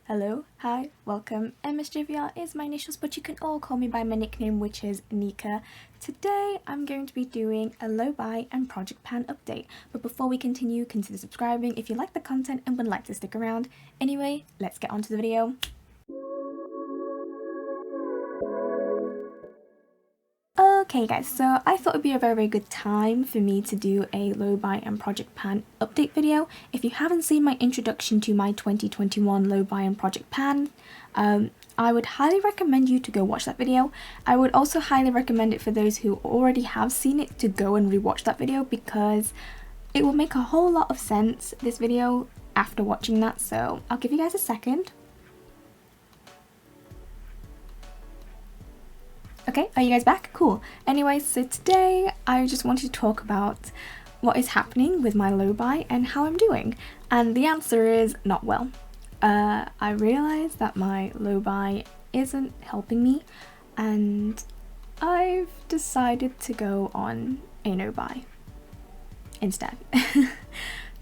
Hello, hi, welcome. MSJVR is my initials, but you can all call me by my nickname, which is Nika. Today, I'm going to be doing a low buy and project pan update. But before we continue, consider subscribing if you like the content and would like to stick around. Anyway, let's get on to the video. Okay guys, so I thought it would be a very good time for me to do a low buy and project pan update video. If you haven't seen my introduction to my 2021 low buy and project pan, I would highly recommend you to go watch that video. I would also highly recommend it for those who already have seen it to go and rewatch that video, because it will make a whole lot of sense, this video, after watching that. So I'll give you guys a second. Okay, are you guys back? Cool. Anyway, so today I just wanted to talk about what is happening with my low buy and how I'm doing. And the answer is not well. I realised that my low buy isn't helping me, and I've decided to go on a no buy instead.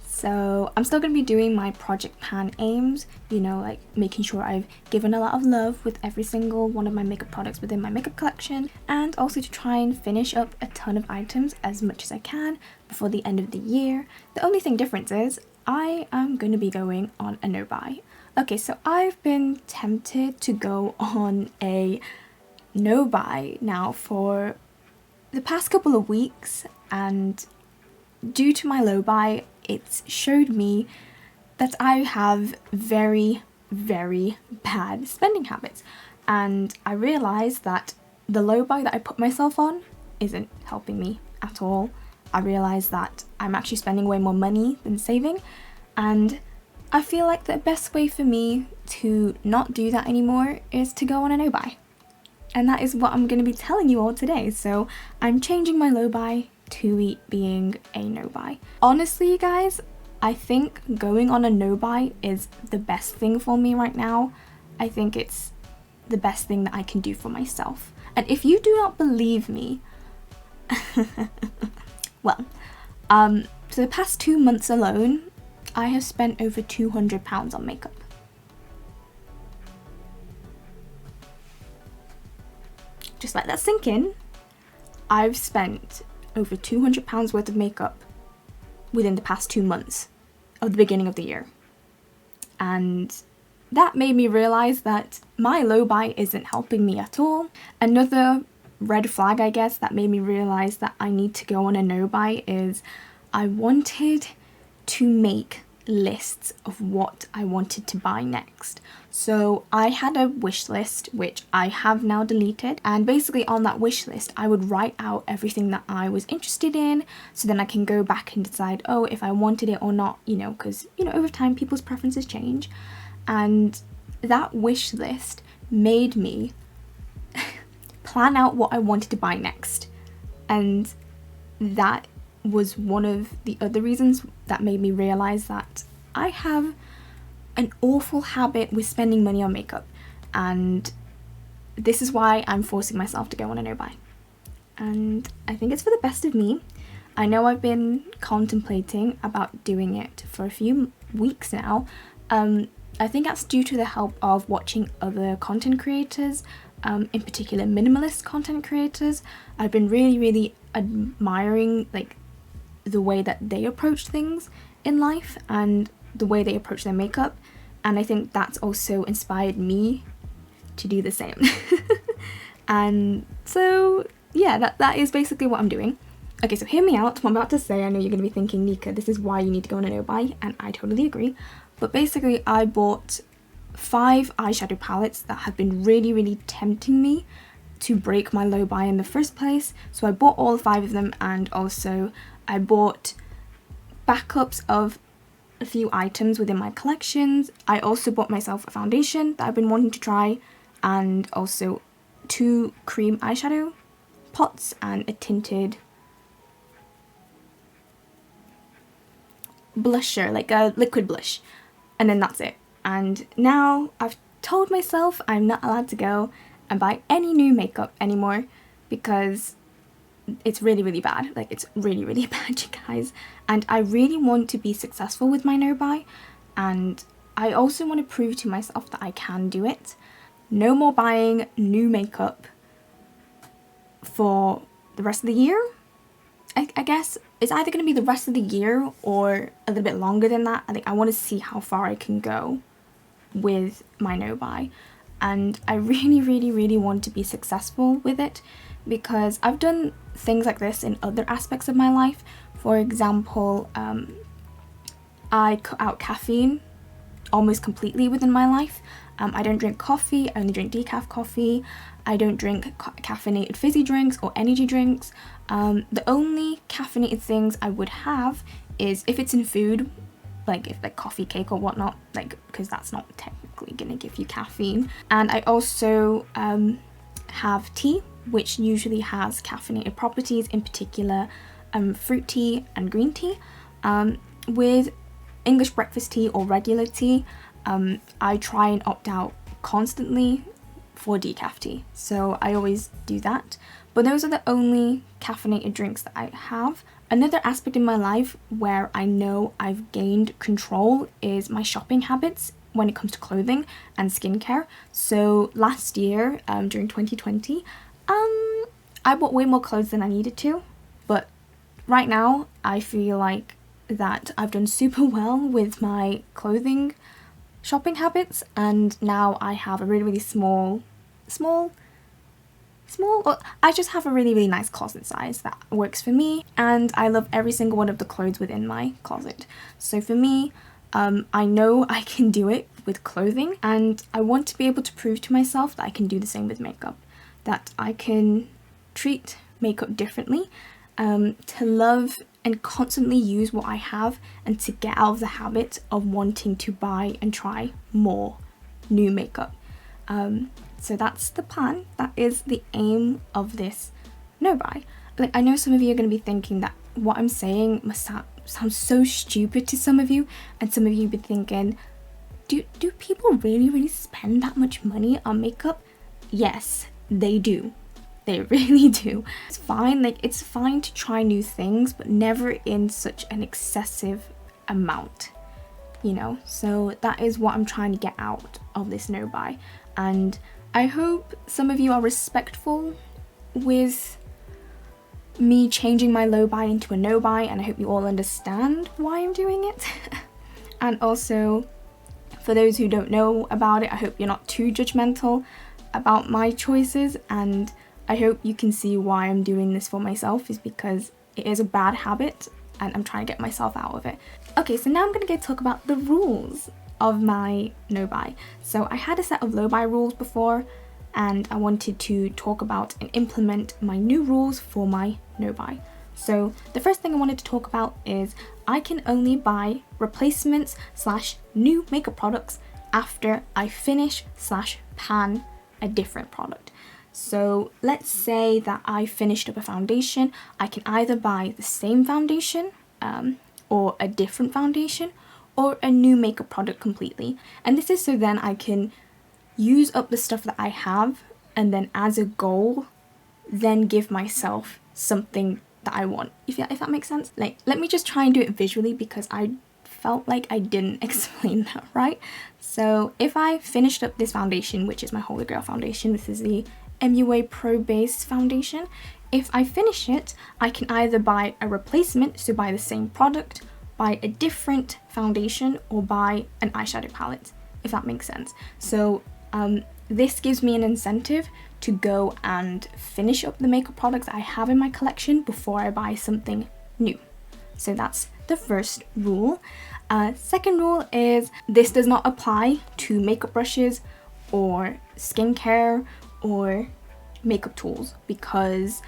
So I'm still going to be doing my project pan aims, you know, like making sure I've given a lot of love with every single one of my makeup products within my makeup collection, and also to try and finish up a ton of items as much as I can before the end of the year. The only thing different is I am going to be going on a no buy. Okay, so I've been tempted to go on a no buy now for the past couple of weeks, and due to my low buy, it's showed me that I have very bad spending habits, and I realised that the low buy that I put myself on isn't helping me at all. I realised that I'm actually spending way more money than saving, and I feel like the best way for me to not do that anymore is to go on a no buy. And that is what I'm going to be telling you all today. So I'm changing my low buy to it being a no buy. Honestly, you guys, I think going on a no buy is the best thing for me right now. I think it's the best thing that I can do for myself. And if you do not believe me, well, for the past 2 months alone, I have spent over £200 on makeup. Just let that sink in. I've spent over £200 worth of makeup within the past 2 months of the beginning of the year. And that made me realise that my low buy isn't helping me at all. Another red flag, I guess, that made me realise that I need to go on a no buy is I wanted to make lists of what I wanted to buy next. So I had a wish list, which I have now deleted, and basically on that wish list I would write out everything that I was interested in, so then I can go back and decide, oh, if I wanted it or not, you know, because, you know, over time people's preferences change. And that wish list made me plan out what I wanted to buy next, and that was one of the other reasons that made me realise that I have an awful habit with spending money on makeup, and this is why I'm forcing myself to go on a no buy. And I think it's for the best of me. I know I've been contemplating about doing it for a few weeks now. I think that's due to the help of watching other content creators, in particular minimalist content creators. I've been really admiring like the way that they approach things in life and the way they approach their makeup, and I think that's also inspired me to do the same. And so yeah, that is basically what I'm doing. Okay, so hear me out, what I'm about to say. I know you're going to be thinking, Nika, this is why you need to go on a no buy, and I totally agree. But basically I bought 5 eyeshadow palettes that have been really tempting me to break my low buy in the first place. So I bought all 5 of them, and also I bought backups of a few items within my collections. I also bought myself a foundation that I've been wanting to try, and also 2 cream eyeshadow pots and a tinted blusher, like a liquid blush, and then that's it. And now I've told myself I'm not allowed to go and buy any new makeup anymore, because it's really bad. Like, it's really bad, you guys. And I really want to be successful with my no buy, and I also want to prove to myself that I can do it. No more buying new makeup for the rest of the year. I guess it's either going to be the rest of the year or a little bit longer than that. I think I want to see how far I can go with my no buy, and I really, really, really want to be successful with it, because I've done things like this in other aspects of my life. For example, I cut out caffeine almost completely within my life. I don't drink coffee, I only drink decaf coffee. I don't drink caffeinated fizzy drinks or energy drinks. The only caffeinated things I would have is if it's in food, like if like coffee, cake or whatnot, like, because that's not technically gonna give you caffeine. And I also have tea, which usually has caffeinated properties, in particular fruit tea and green tea. With English breakfast tea or regular tea, I try and opt out constantly for decaf tea, so I always do that. But those are the only caffeinated drinks that I have. Another aspect in my life where I know I've gained control is my shopping habits when it comes to clothing and skincare. So last year, during 2020, I bought way more clothes than I needed to, but right now I feel like that I've done super well with my clothing shopping habits, and now I have a really, really small, I just have a really, really nice closet size that works for me, and I love every single one of the clothes within my closet. So for me, I know I can do it with clothing, and I want to be able to prove to myself that I can do the same with makeup, that I can treat makeup differently, to love and constantly use what I have, and to get out of the habit of wanting to buy and try more new makeup. So that's the plan. That is the aim of this no buy. Like, I know some of you are going to be thinking that what I'm saying must sound so stupid to some of you, and some of you be thinking, do people really, really spend that much money on makeup? Yes, they do. They really do. It's fine, like, it's fine to try new things, but never in such an excessive amount, you know? So that is what I'm trying to get out of this no buy. And I hope some of you are respectful with me changing my low buy into a no buy, and I hope you all understand why I'm doing it. And also, for those who don't know about it, I hope you're not too judgmental about my choices, and I hope you can see why I'm doing this for myself is because it is a bad habit and I'm trying to get myself out of it. Okay, so now I'm going to talk about the rules of my no buy. So I had a set of low buy rules before, and I wanted to talk about and implement my new rules for my no buy. So the first thing I wanted to talk about is I can only buy replacements / new makeup products after I finish / pan a different product. So let's say that I finished up a foundation. I can either buy the same foundation or a different foundation or a new makeup product completely. And this is so then I can use up the stuff that I have, and then as a goal, then give myself something that I want, if that makes sense. Like, let me just try and do it visually because I felt like I didn't explain that right. So if I finished up this foundation, which is my Holy Grail foundation, this is the MUA Pro Base foundation. If I finish it, I can either buy a replacement, so buy the same product, buy a different foundation, or buy an eyeshadow palette, if that makes sense. So this gives me an incentive to go and finish up the makeup products I have in my collection before I buy something new. So that's the first rule. Second rule is this does not apply to makeup brushes or skincare or makeup tools, because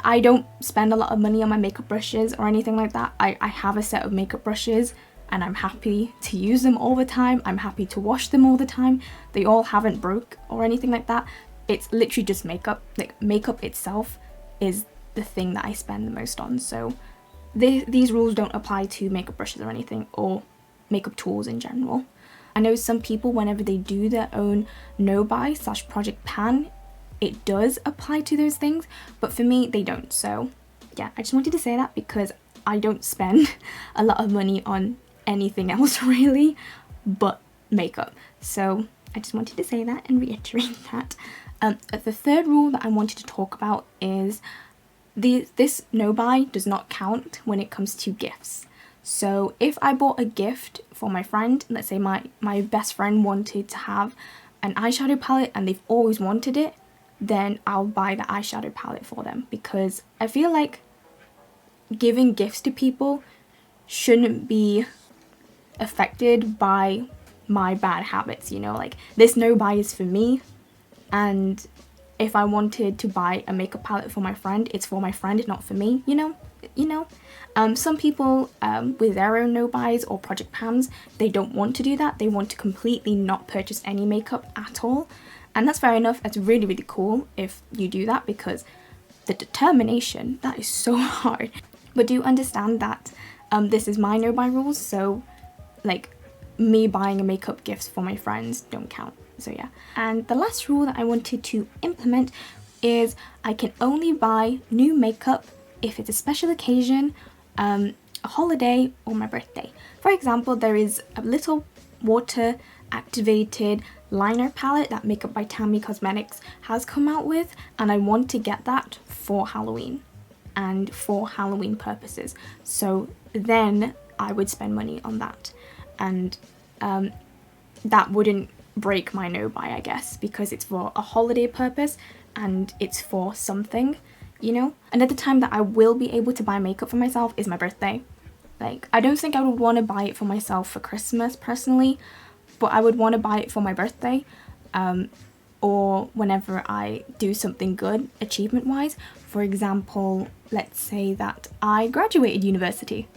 I don't spend a lot of money on my makeup brushes or anything like that. I have a set of makeup brushes and I'm happy to use them all the time. I'm happy to wash them all the time. They all haven't broke or anything like that. It's literally just makeup. Like, makeup itself is the thing that I spend the most on. So these rules don't apply to makeup brushes or anything, or makeup tools in general. I know some people, whenever they do their own no buy / project pan, it does apply to those things, but for me they don't. So yeah, I just wanted to say that because I don't spend a lot of money on anything else really but makeup. So I just wanted to say that and reiterate that. The third rule that I wanted to talk about is this no buy does not count when it comes to gifts. So if I bought a gift for my friend, let's say my best friend wanted to have an eyeshadow palette and they've always wanted it, then I'll buy the eyeshadow palette for them, because I feel like giving gifts to people shouldn't be affected by my bad habits, you know, like this no buy is for me, and if I wanted to buy a makeup palette for my friend, it's for my friend, not for me, you know. Some people with their own no buys or project pans, they don't want to do that. They want to completely not purchase any makeup at all, and that's fair enough. It's really, really cool if you do that, because the determination, that is so hard. But do understand that this is my no buy rules, so like me buying a makeup gift for my friends don't count. So yeah. And the last rule that I wanted to implement is I can only buy new makeup if it's a special occasion, a holiday, or my birthday. For example, there is a little water activated liner palette that Makeup by Tammy Cosmetics has come out with, and I want to get that for Halloween and for Halloween purposes. So then I would spend money on that, and that wouldn't break my no buy, I guess, because it's for a holiday purpose and it's for something, you know. Another time that I will be able to buy makeup for myself is my birthday. Like, I don't think I would want to buy it for myself for Christmas personally, but I would want to buy it for my birthday, or whenever I do something good achievement wise. For example, let's say that I graduated university.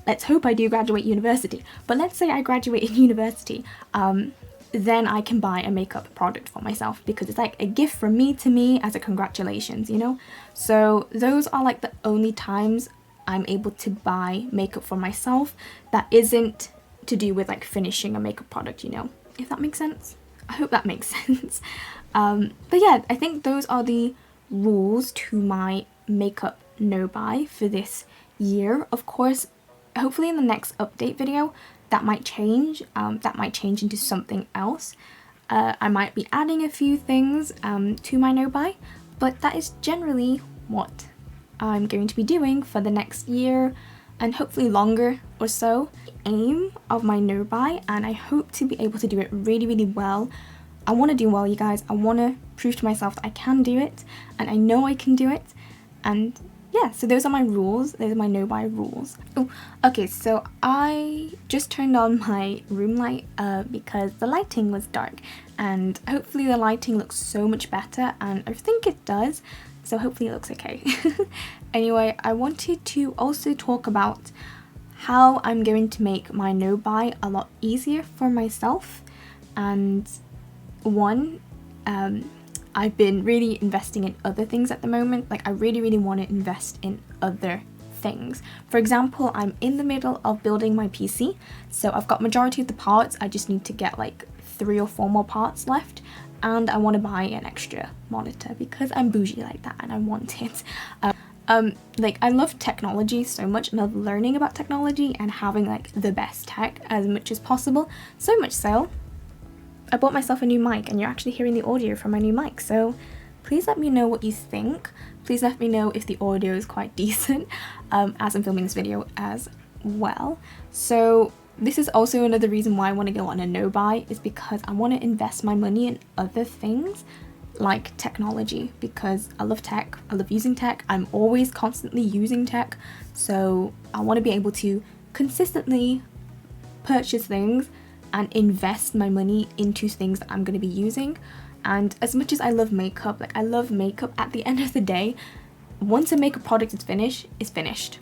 Let's hope I do graduate university, but let's say I graduated university, then I can buy a makeup product for myself, because it's like a gift from me to me as a congratulations, you know. So those are like the only times I'm able to buy makeup for myself that isn't to do with like finishing a makeup product, you know, if that makes sense. I hope that makes sense. But yeah, I think those are the rules to my makeup no buy for this year. Of course, hopefully in the next update video that might change. That might change into something else. I might be adding a few things to my no buy, but that is generally what I'm going to be doing for the next year and hopefully longer or so. Aim of my no buy, and I hope to be able to do it really, really well. I want to do well, you guys. I want to prove to myself that I can do it, and I know I can do it. And yeah, so those are my rules. Those are my no buy rules. Oh, okay, so I just turned on my room light because the lighting was dark, and hopefully the lighting looks so much better, and I think it does, so hopefully it looks okay. Anyway, I wanted to also talk about how I'm going to make my no buy a lot easier for myself. And one, I've been really investing in other things at the moment. Like, I really, really want to invest in other things. For example, I'm in the middle of building my PC, so I've got majority of the parts. I just need to get like 3 or 4 more parts left, and I want to buy an extra monitor because I'm bougie like that and I want it. Like, I love technology so much, and I love learning about technology and having like the best tech as much as possible. So much so, I bought myself a new mic, and you're actually hearing the audio from my new mic. So please let me know what you think. Please let me know if the audio is quite decent as I'm filming this video as well. So this is also another reason why I want to go on a no buy, is because I want to invest my money in other things like technology, because I love tech. I love using tech. I'm always constantly using tech. So I want to be able to consistently purchase things and invest my money into things that I'm going to be using. And as much as I love makeup, like I love makeup, at the end of the day, once a makeup product is finished, it's finished.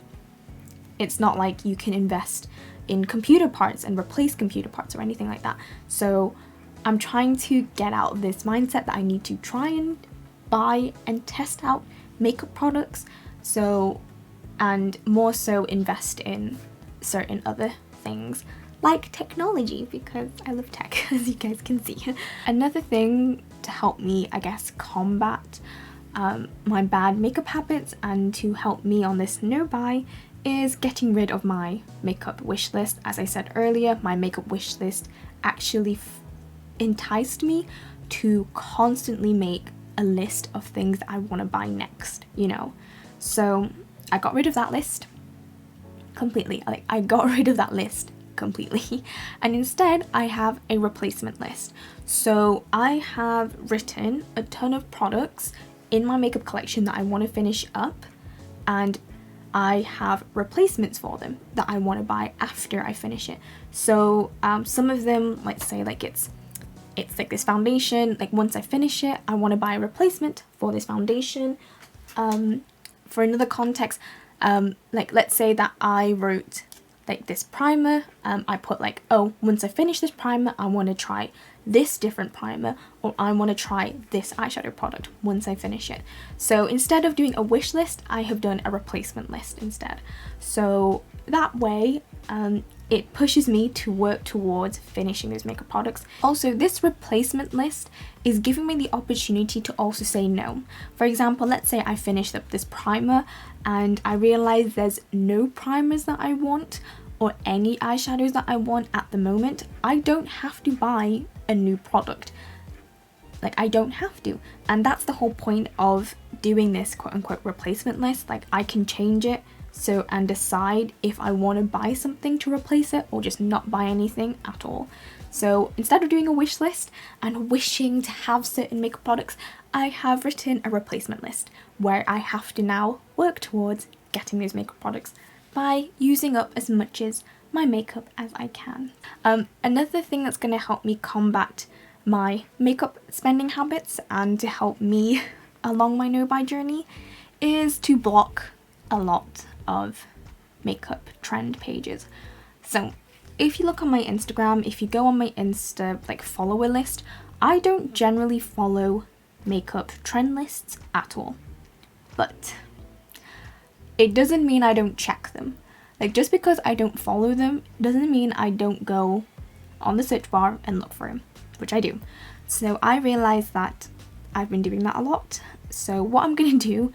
It's not like you can invest in computer parts and replace computer parts or anything like that. So I'm trying to get out of this mindset that I need to try and buy and test out makeup products, so, and more so invest in certain other things like technology, because I love tech, as you guys can see. Another thing to help me, I guess, combat my bad makeup habits and to help me on this no buy is getting rid of my makeup wish list. As I said earlier, my makeup wish list actually enticed me to constantly make a list of things that I want to buy next, you know. So I got rid of that list completely. Like, I got rid of that list completely, and instead I have a replacement list. So I have written a ton of products in my makeup collection that I want to finish up, and I have replacements for them that I want to buy after I finish it. So some of them, let's say like it's like this foundation, like once I finish it I want to buy a replacement for this foundation. For another context, like let's say that I wrote like this primer, I put like, oh, once I finish this primer I want to try this different primer, or I want to try this eyeshadow product once I finish it. So instead of doing a wish list, I have done a replacement list instead. So that way it pushes me to work towards finishing those makeup products. Also, this replacement list is giving me the opportunity to also say no. For example, let's say I finished up this primer and I realize there's no primers that I want or any eyeshadows that I want at the moment. I don't have to buy a new product. Like, I don't have to. And that's the whole point of doing this quote-unquote replacement list. Like, I can change it so and decide if I want to buy something to replace it or just not buy anything at all. So instead of doing a wish list and wishing to have certain makeup products, I have written a replacement list where I have to now work towards getting those makeup products by using up as much as my makeup as I can. Another thing that's going to help me combat my makeup spending habits and to help me along my no-buy journey is to block a lot of makeup trend pages. So if you look on my Instagram, if you go on my Insta like follower list, I don't generally follow makeup trend lists at all. But it doesn't mean I don't check them. Like, just because I don't follow them doesn't mean I don't go on the search bar and look for them, which I do. So I realized that I've been doing that a lot. So what I'm gonna do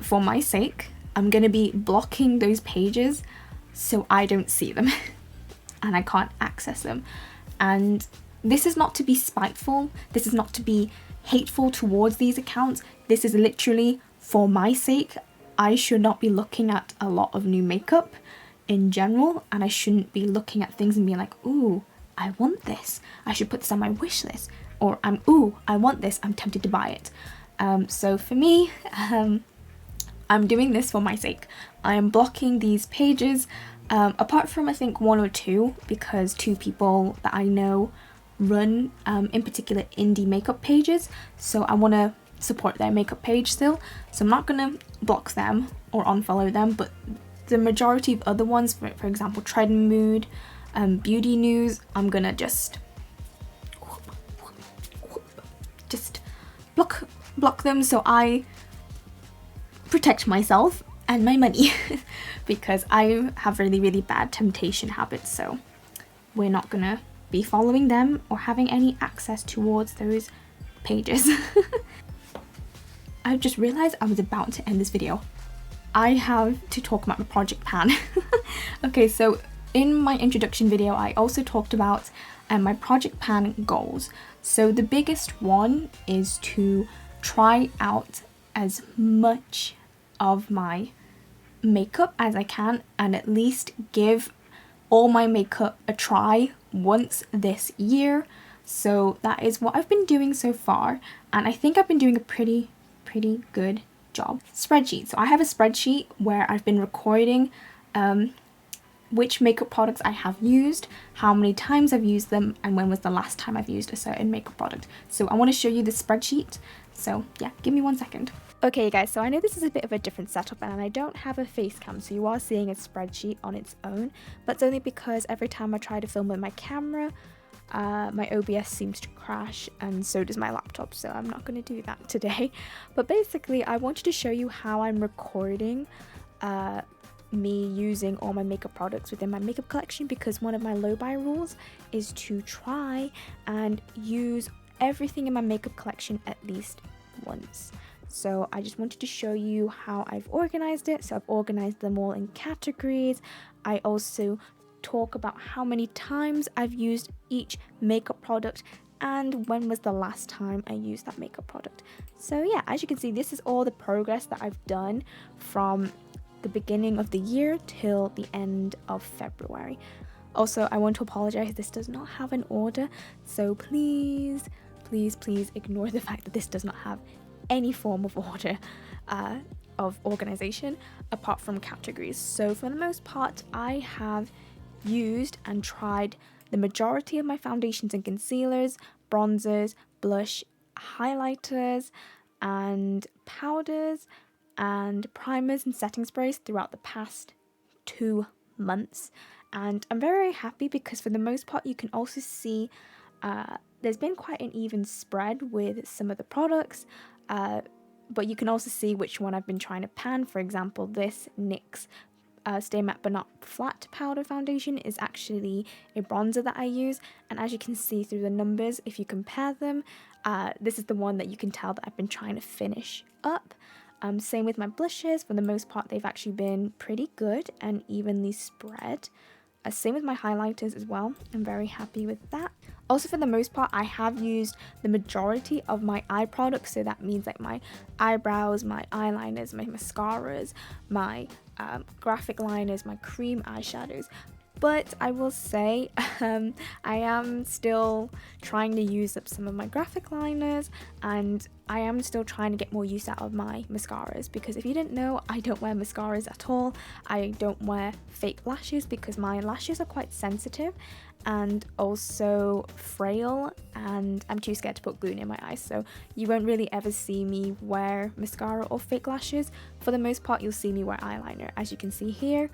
for my sake, I'm gonna be blocking those pages so I don't see them and I can't access them. And this is not to be spiteful, this is not to be hateful towards these accounts, this is literally for my sake. I should not be looking at a lot of new makeup in general, and I shouldn't be looking at things and being like, ooh, I want this, I should put this on my wish list, or ooh, I want this, I'm tempted to buy it. So for me, I'm doing this for my sake. I am blocking these pages, apart from I think one or two, because two people that I know run in particular indie makeup pages, so I want to support their makeup page still, so I'm not gonna block them or unfollow them. But the majority of other ones, for example Trend Mood, Beauty News, I'm gonna just block them so I protect myself and my money because I have really bad temptation habits, so we're not gonna be following them or having any access towards those pages. I've just realized I was about to end this video. I have to talk about my project pan. Okay, so in my introduction video, I also talked about my project pan goals. So the biggest one is to try out as much of my makeup as I can and at least give all my makeup a try once this year. So that is what I've been doing so far, and I think I've been doing a pretty good job. Spreadsheet. So I have a spreadsheet where I've been recording which makeup products I have used, how many times I've used them, and when was the last time I've used a certain makeup product. So I want to show you the spreadsheet. So yeah, give me 1 second. Okay guys, so I know this is a bit of a different setup and I don't have a face cam, so you are seeing a spreadsheet on its own, but it's only because every time I try to film with my camera, my OBS seems to crash, and so does my laptop, so I'm not going to do that today. But basically I wanted to show you how I'm recording me using all my makeup products within my makeup collection, because one of my low buy rules is to try and use everything in my makeup collection at least once. So I just wanted to show you how I've organized it. So I've organized them all in categories. I also talk about how many times I've used each makeup product and when was the last time I used that makeup product. So yeah, as you can see, this is all the progress that I've done from the beginning of the year till the end of February. Also, I want to apologize, this does not have an order, so please ignore the fact that this does not have any form of order of organization apart from categories. So for the most part, I have used and tried the majority of my foundations and concealers, bronzers, blush, highlighters, and powders, and primers and setting sprays throughout the past 2 months. And I'm very happy because for the most part, you can also see there's been quite an even spread with some of the products, but you can also see which one I've been trying to pan. For example, this NYX Stay Matte But Not Flat powder foundation is actually a bronzer that I use, and as you can see through the numbers, if you compare them, this is the one that you can tell that I've been trying to finish up. Same with my blushes. For the most part, they've actually been pretty good and evenly spread. Same with my highlighters as well. I'm very happy with that. Also, for the most part, I have used the majority of my eye products. So that means like my eyebrows, my eyeliners, my mascaras, my graphic liners, my cream eyeshadows. But I will say I am still trying to use up some of my graphic liners, and I am still trying to get more use out of my mascaras, because if you didn't know, I don't wear mascaras at all. I don't wear fake lashes because my lashes are quite sensitive and also frail, and I'm too scared to put glue in my eyes, so you won't really ever see me wear mascara or fake lashes. For the most part, you'll see me wear eyeliner, as you can see here.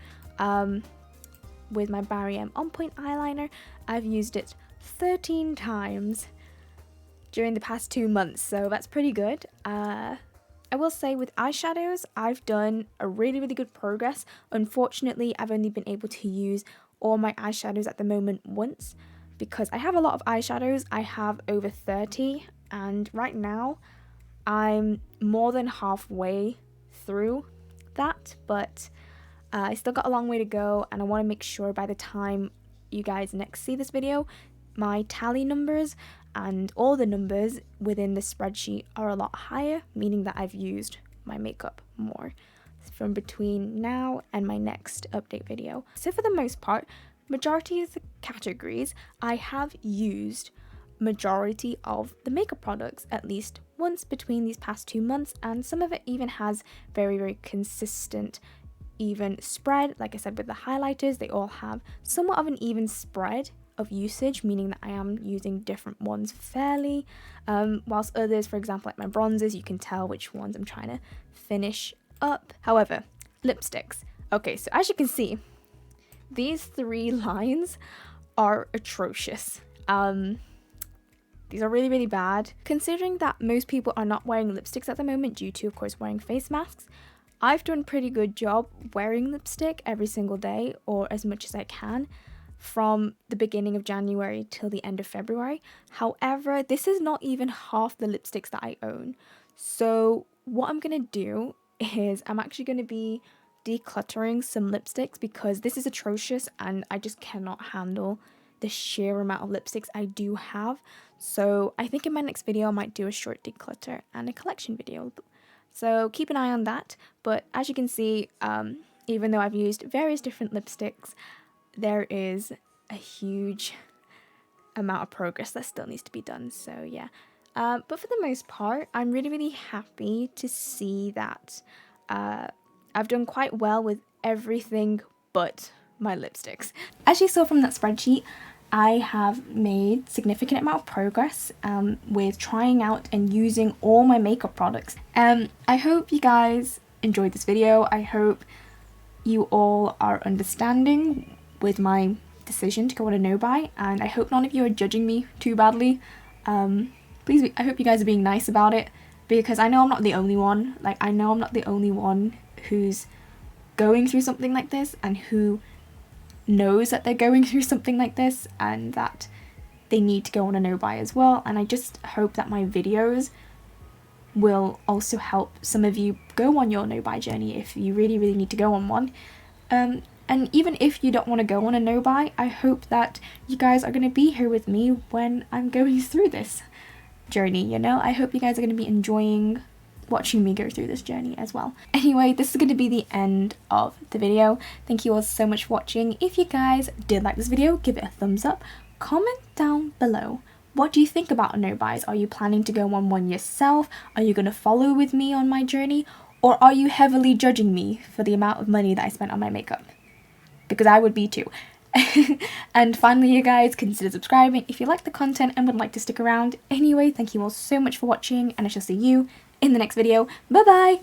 With my Barry M On Point eyeliner, I've used it 13 times during the past 2 months, so that's pretty good. I will say with eyeshadows, I've done a really good progress. Unfortunately, I've only been able to use all my eyeshadows at the moment once, because I have a lot of eyeshadows. I have over 30, and right now I'm more than halfway through that, but I still got a long way to go, and I want to make sure by the time you guys next see this video, my tally numbers and all the numbers within the spreadsheet are a lot higher, meaning that I've used my makeup more from between now and my next update video. So for the most part, majority of the categories, I have used majority of the makeup products at least once between these past 2 months, and some of it even has very consistent even spread. Like I said, with the highlighters, they all have somewhat of an even spread of usage, meaning that I am using different ones fairly, whilst others, for example like my bronzers, you can tell which ones I'm trying to finish up. However, lipsticks. Okay, so as you can see, these 3 lines are atrocious. These are really bad. Considering that most people are not wearing lipsticks at the moment due to, of course, wearing face masks, I've done a pretty good job wearing lipstick every single day, or as much as I can, from the beginning of January till the end of February. However, this is not even half the lipsticks that I own. So what I'm going to do is I'm actually going to be decluttering some lipsticks, because this is atrocious and I just cannot handle the sheer amount of lipsticks I do have. So I think in my next video I might do a short declutter and a collection video. So keep an eye on that. But as you can see, even though I've used various different lipsticks, there is a huge amount of progress that still needs to be done. So yeah, but for the most part, I'm really happy to see that I've done quite well with everything but my lipsticks. As you saw from that spreadsheet, I have made significant amount of progress with trying out and using all my makeup products. I hope you guys enjoyed this video. I hope you all are understanding with my decision to go on a no buy, and I hope none of you are judging me too badly. Please, I hope you guys are being nice about it, because I know I'm not the only one. Like, I know I'm not the only one who's going through something like this and who knows that they're going through something like this and that they need to go on a no buy as well. And I just hope that my videos will also help some of you go on your no-buy journey if you really, really need to go on one. And even if you don't want to go on a no-buy, I hope that you guys are going to be here with me when I'm going through this journey, you know? I hope you guys are going to be enjoying watching me go through this journey as well. Anyway, this is going to be the end of the video. Thank you all so much for watching. If you guys did like this video, give it a thumbs up. Comment down below. What do you think about no-buys? Are you planning to go on one yourself? Are you going to follow with me on my journey? Or are you heavily judging me for the amount of money that I spent on my makeup? Because I would be too. And finally, you guys, consider subscribing if you like the content and would like to stick around. Anyway, thank you all so much for watching, and I shall see you in the next video. Bye bye!